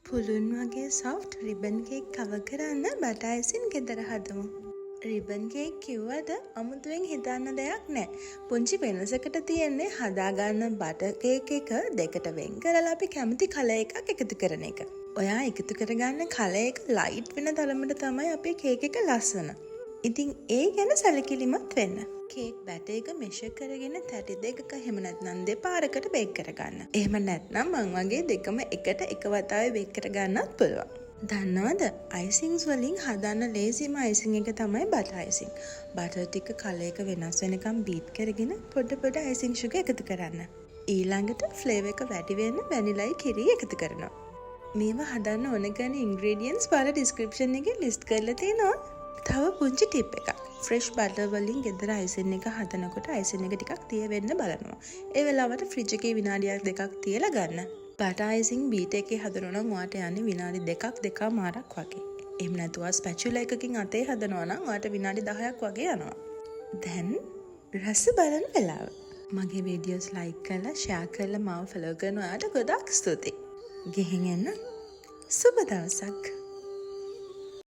පුළුන් වගේ soft ribbon cake cover කරන්න butter icing ගෙදර හදමු. ribbon cake කිව්වද අමුතුවෙන් හිතන්න දෙයක් නැහැ. පුංචි වෙනසකට තියෙන්නේ හදාගන්න butter cake එක දෙකට වෙන් කරලා අපි කැමති කලර් එකක් එකතු කරන එක. ඔයා එකතු කරගන්න කලර් එක light වෙන තරමට තමයි අපේ cake එක ලස්සන. ඉතින් ඒ ගැන සැලකිලිමත් වෙන්න. කේක් බැටර් එක මෙෂර් කරගෙන තැටි දෙකක එහෙම නැත්නම් දෙපාරකට බේක් කරගන්න. එහෙම නැත්නම් මං වගේ දෙකම එකට එක වතාවේ බේක් කරගන්නත් පුළුවන්. දන්නවද? අයිසින්ග්ස් වලින් හදන්න ලේසිම අයිසින් එක තමයි බටර් අයිසින්. බටර් ටික කලර් එක වෙනස් වෙනකම් බීට් කරගෙන පොඩ අයිසින් සුගර් එකතු කරන්න. ඊළඟට ෆ්ලේවර් එක වැඩි වෙන්න වැනිලායි කිරි එකතු කරනවා. මේවා හදන්න ඕන ගන්න ඉන්ග්‍රීඩියන්ට්ස් වල ඩිස්ක්‍රිප්ෂන් එකේ ලිස්ට් කරලා තියෙනවා. තව පුංචි ටිප් එකක්. ෆ්‍රෙෂ් බටර් වලින් ගෙදර අයිසින් එක හදනකොට අයිසින් එක ටිකක් තිය වෙන්න බලනවා. ඒ වෙලාවට ෆ්‍රිජ් එකේ විනාඩියක් දෙකක් තියලා ගන්න. බටර් අයිසින් බීට් එකේ හදනවා නම් ඔයාට යන්නේ විනාඩි දෙකමාරක් වගේ. එහෙම නැතුව ස්පැචුලා එකකින් අතේ හදනවා නම් ඔයාට විනාඩි 10ක් වගේ යනවා. දැන් රස බලන වෙලාව. මගේ වීඩියෝස් ලයික් කරලා ෂෙයා කරලා මාව ෆලෝ කරන ඔයාට ගොඩාක් ස්තුතියි. ගෙහින් එන්න සුබ දවසක්.